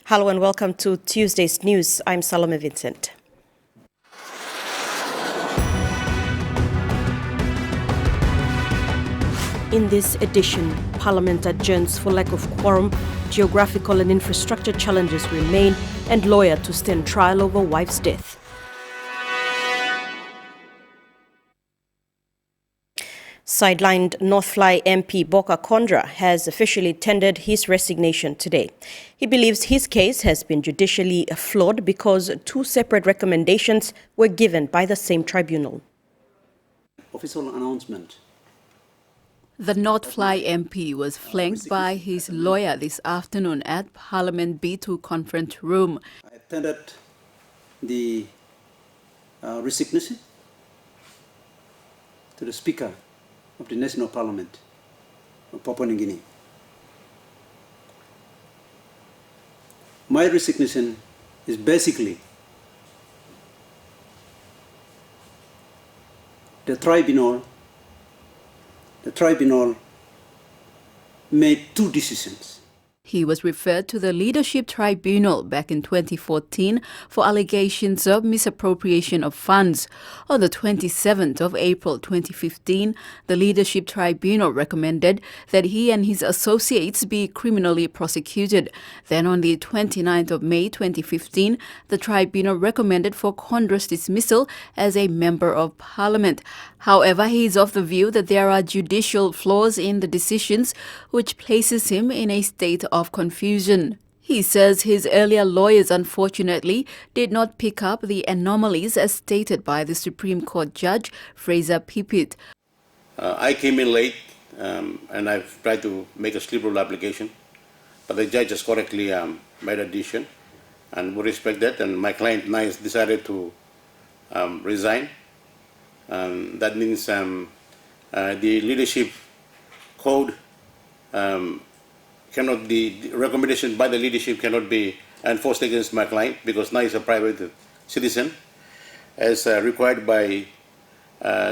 Hello and welcome to Tuesday's news. I'm Salome Vincent. In this edition, Parliament adjourns for lack of quorum, geographical and infrastructure challenges remain, and lawyer to stand trial over wife's death. Sidelined Northfly MP Boka Kondra has officially tendered his resignation today. He believes his case has been judicially flawed because two separate recommendations were given by the same tribunal. Official announcement. The Northfly MP was flanked by his lawyer this afternoon at Parliament B2 conference room. I tendered the resignation to the Speaker of the National Parliament of Papua New Guinea. My resignation is basically the tribunal made two decisions. He was referred to the Leadership Tribunal back in 2014 for allegations of misappropriation of funds. On the 27th of April 2015, the Leadership Tribunal recommended that he and his associates be criminally prosecuted. Then on the 29th of May 2015, the tribunal recommended for Kondra's dismissal as a Member of Parliament. However, he is of the view that there are judicial flaws in the decisions, which places him in a state of confusion. He says his earlier lawyers unfortunately did not pick up the anomalies as stated by the Supreme Court Judge Fraser Pipit. I came in late and I've tried to make a slip rule application, but the judge has correctly made a decision, and we respect that, and my client Nice decided to resign. That means the leadership code cannot be, the recommendation by the leadership cannot be enforced against my client because now he's a private citizen, as required by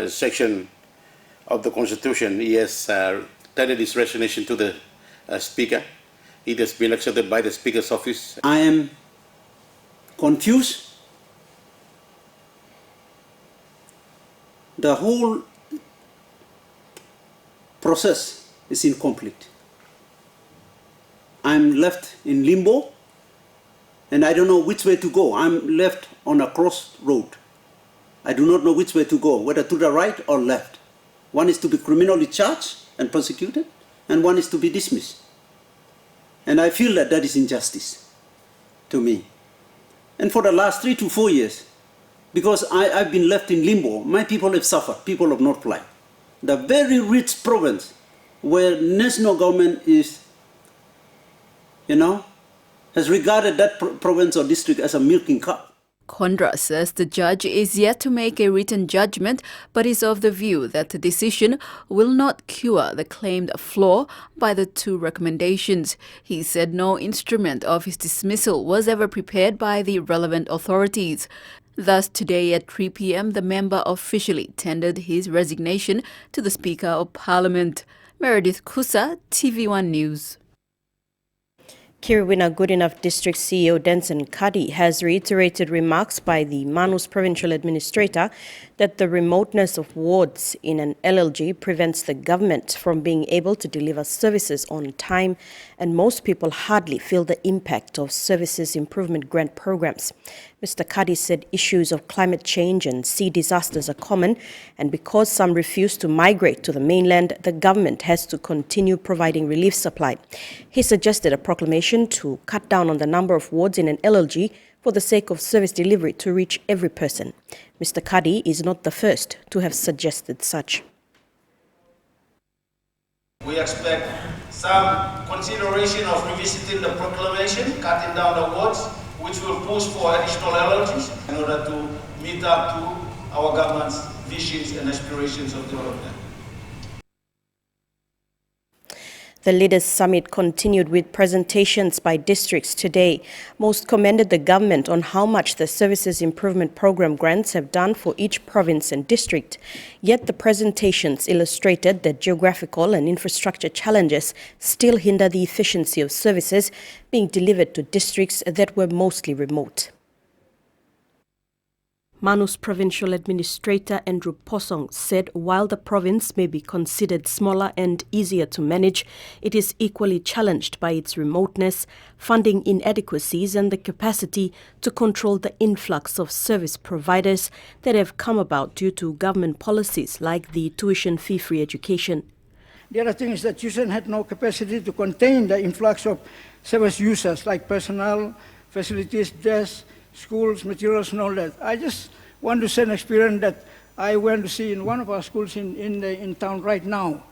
section of the Constitution. He has tendered his resignation to the Speaker. It has been accepted by the Speaker's office. I am confused. The whole process is incomplete. I'm left in limbo and I don't know which way to go. I'm left on a crossroad. I do not know which way to go, whether to the right or left. One is to be criminally charged and prosecuted, and one is to be dismissed. And I feel that that is injustice to me. And for the last 3 to 4 years, because I've been left in limbo, my people have suffered, people of Northfly. The very rich province where national government is, has regarded that province or district as a milking cow. Kondra says the judge is yet to make a written judgment, but is of the view that the decision will not cure the claimed flaw by the two recommendations. He said no instrument of his dismissal was ever prepared by the relevant authorities. Thus, today at 3 p.m, the member officially tendered his resignation to the Speaker of Parliament. Meredith Kusa, TVWan News. Kiriwina Goodenough District CEO Denson Kadi has reiterated remarks by the Manus Provincial Administrator that the remoteness of wards in an LLG prevents the government from being able to deliver services on time, and most people hardly feel the impact of services improvement grant programs. Mr. Kadi said issues of climate change and sea disasters are common, and because some refuse to migrate to the mainland, the government has to continue providing relief supply. He suggested a proclamation to cut down on the number of wards in an LLG for the sake of service delivery to reach every person. Mr. Kadi is not the first to have suggested such. We expect some consideration of revisiting the proclamation, cutting down the wards, which will push for additional LLGs in order to meet up to our government's visions and aspirations of development. The Leaders Summit continued with presentations by districts today. Most commended the government on how much the Services Improvement Program grants have done for each province and district. Yet the presentations illustrated that geographical and infrastructure challenges still hinder the efficiency of services being delivered to districts that were mostly remote. Manu's Provincial Administrator Andrew Posong said while the province may be considered smaller and easier to manage, it is equally challenged by its remoteness, funding inadequacies and the capacity to control the influx of service providers that have come about due to government policies like the tuition fee-free education. The other thing is that Houston had no capacity to contain the influx of service users like personnel, facilities, desks, schools, materials, and all that. I just want to share an experience that I went to see in one of our schools in town right now.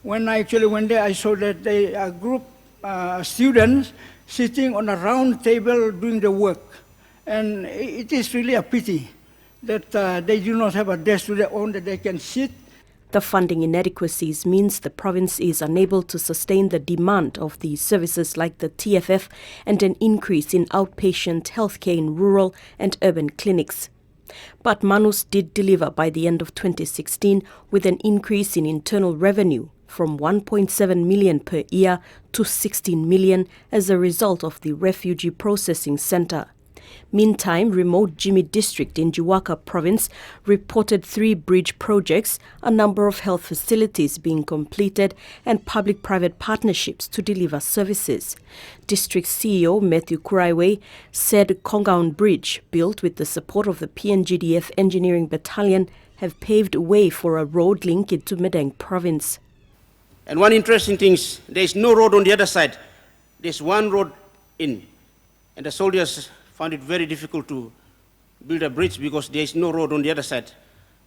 When I actually went there, I saw that a group students sitting on a round table doing the work. And it is really a pity that they do not have a desk to their own that they can sit. The funding inadequacies means the province is unable to sustain the demand of the services like the TFF and an increase in outpatient healthcare in rural and urban clinics. But Manus did deliver by the end of 2016 with an increase in internal revenue from 1.7 million per year to 16 million as a result of the Refugee Processing Centre. Meantime, remote Jimmy district in Jiwaka province reported 3 bridge projects, a number of health facilities being completed and public-private partnerships to deliver services. District CEO Matthew Kuraiwe said Kongaun Bridge, built with the support of the PNGDF Engineering Battalion, have paved way for a road link into Madang province. And one interesting thing is there is no road on the other side. There's one road in, and the soldiers found it very difficult to build a bridge because there is no road on the other side.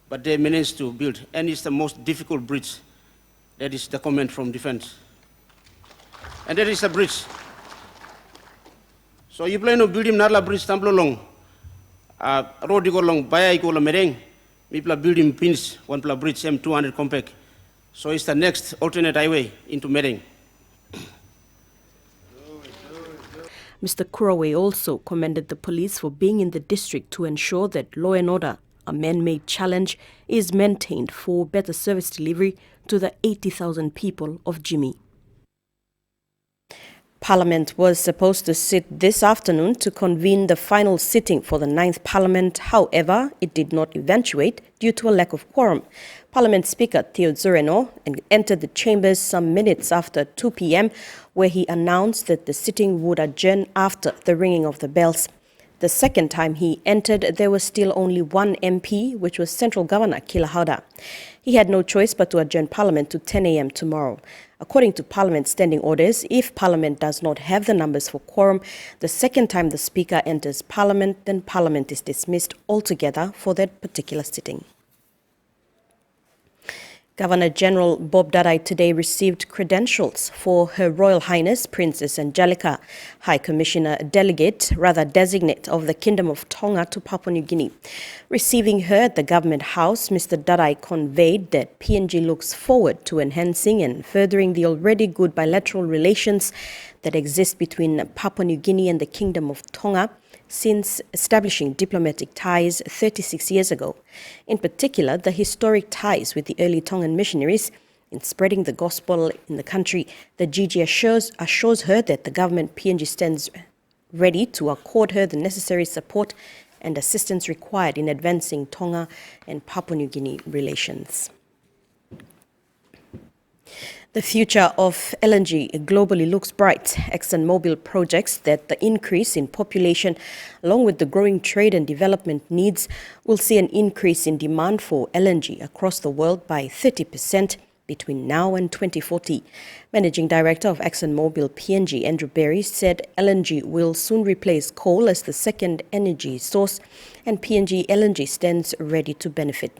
But they managed to build, and it's the most difficult bridge. That is the comment from defense. And that is the bridge. So you plan on building another bridge, stumble along. Road you go along, Baya you go along Mereng, people are building pins, one plus bridge, M200 compact. So it's the next alternate highway into Mereng. Mr. Kuraway also commended the police for being in the district to ensure that law and order, a man-made challenge, is maintained for better service delivery to the 80,000 people of Jimmy. Parliament was supposed to sit this afternoon to convene the final sitting for the 9th Parliament. However, it did not eventuate due to a lack of quorum. Parliament Speaker Theo Zureno entered the chambers some minutes after 2 p.m, where he announced that the sitting would adjourn after the ringing of the bells. The second time he entered, there was still only one MP, which was Central Governor Kilahauda. He had no choice but to adjourn Parliament to 10 a.m. tomorrow. According to Parliament standing orders, if Parliament does not have the numbers for quorum, the second time the Speaker enters Parliament, then Parliament is dismissed altogether for that particular sitting. Governor-General Bob Dadai today received credentials for Her Royal Highness Princess Angelica, High Commissioner Designate of the Kingdom of Tonga to Papua New Guinea. Receiving her at the Government House, Mr. Dadai conveyed that PNG looks forward to enhancing and furthering the already good bilateral relations that exist between Papua New Guinea and the Kingdom of Tonga since establishing diplomatic ties 36 years ago. In particular, the historic ties with the early Tongan missionaries in spreading the gospel in the country. The GG assures her that the government PNG stands ready to accord her the necessary support and assistance required in advancing Tonga and Papua New Guinea relations. The future of LNG globally looks bright. ExxonMobil projects that the increase in population, along with the growing trade and development needs, will see an increase in demand for LNG across the world by 30% between now and 2040. Managing Director of ExxonMobil PNG, Andrew Berry, said LNG will soon replace coal as the second energy source, and PNG LNG stands ready to benefit.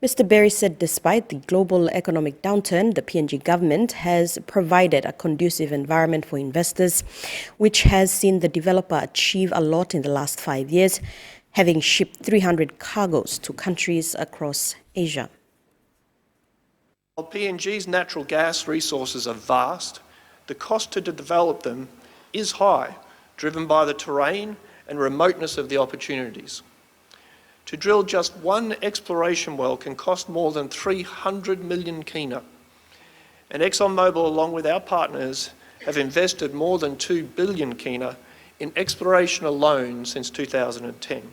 Mr. Berry said despite the global economic downturn, the PNG government has provided a conducive environment for investors, which has seen the developer achieve a lot in the last 5 years, having shipped 300 cargoes to countries across Asia. While PNG's natural gas resources are vast, the cost to develop them is high, driven by the terrain and remoteness of the opportunities. To drill just one exploration well can cost more than 300 million kina, and ExxonMobil, along with our partners, have invested more than 2 billion kina in exploration alone since 2010.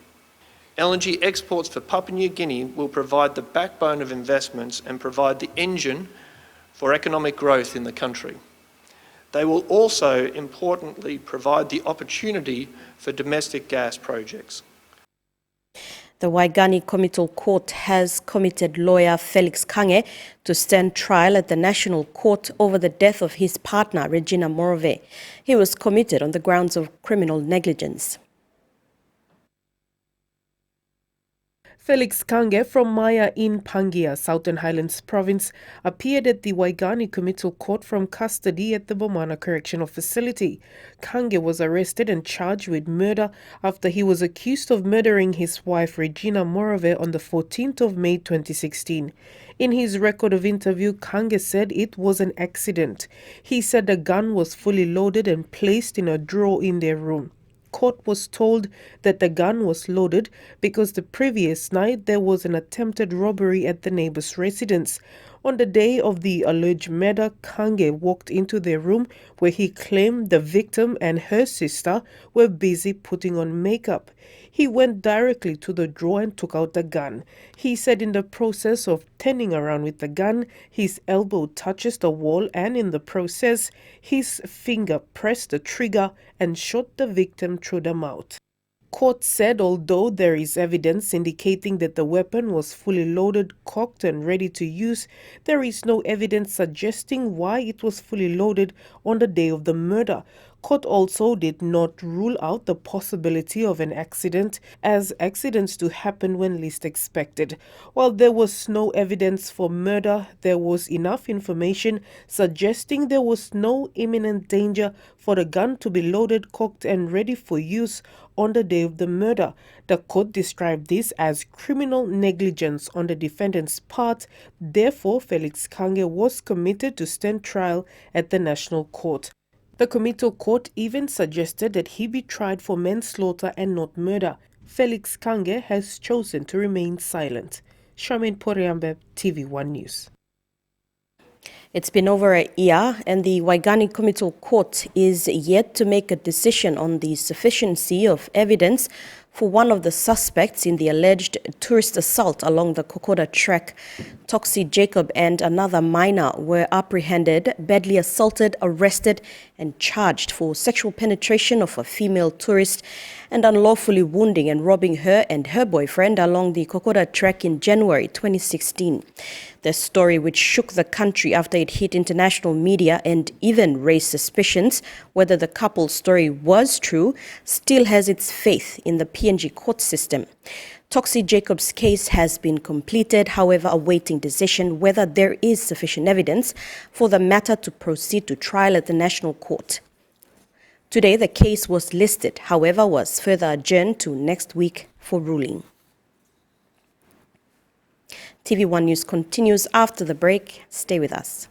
LNG exports for Papua New Guinea will provide the backbone of investments and provide the engine for economic growth in the country. They will also, importantly, provide the opportunity for domestic gas projects. The Waigani Committal Court has committed lawyer Felix Kange to stand trial at the National Court over the death of his partner, Regina Morove. He was committed on the grounds of criminal negligence. Felix Kange from Maya in Pangia, Southern Highlands Province, appeared at the Waigani Committal Court from custody at the Bomana Correctional Facility. Kange was arrested and charged with murder after he was accused of murdering his wife Regina Morove on the 14th of May 2016. In his record of interview, Kange said it was an accident. He said the gun was fully loaded and placed in a drawer in their room. Court was told that the gun was loaded because the previous night there was an attempted robbery at the neighbor's residence. On the day of the alleged murder, Kange walked into their room where he claimed the victim and her sister were busy putting on makeup. He went directly to the drawer and took out the gun. He said in the process of turning around with the gun, his elbow touches the wall and in the process, his finger pressed the trigger and shot the victim through the mouth. Court said although there is evidence indicating that the weapon was fully loaded, cocked and ready to use, there is no evidence suggesting why it was fully loaded on the day of the murder. Court also did not rule out the possibility of an accident, as accidents do happen when least expected. While there was no evidence for murder, there was enough information suggesting there was no imminent danger for the gun to be loaded, cocked and ready for use on the day of the murder. The court described this as criminal negligence on the defendant's part. Therefore, Felix Kange was committed to stand trial at the National Court. The committal court even suggested that he be tried for manslaughter and not murder. Felix Kange has chosen to remain silent. Charmaine Poriambe, TVWan News. It's been over a year and the Waigani Committal Court is yet to make a decision on the sufficiency of evidence for one of the suspects in the alleged tourist assault along the Kokoda Trek. Toxie Jacob and another minor were apprehended, badly assaulted, arrested and charged for sexual penetration of a female tourist and unlawfully wounding and robbing her and her boyfriend along the Kokoda Trek in January 2016. The story, which shook the country after it hit international media and even raised suspicions whether the couple's story was true, still has its faith in the PNG court system. Toxie Jacob's case has been completed, however, awaiting decision whether there is sufficient evidence for the matter to proceed to trial at the National Court. Today, the case was listed, however, was further adjourned to next week for ruling. TVWan News continues after the break. Stay with us.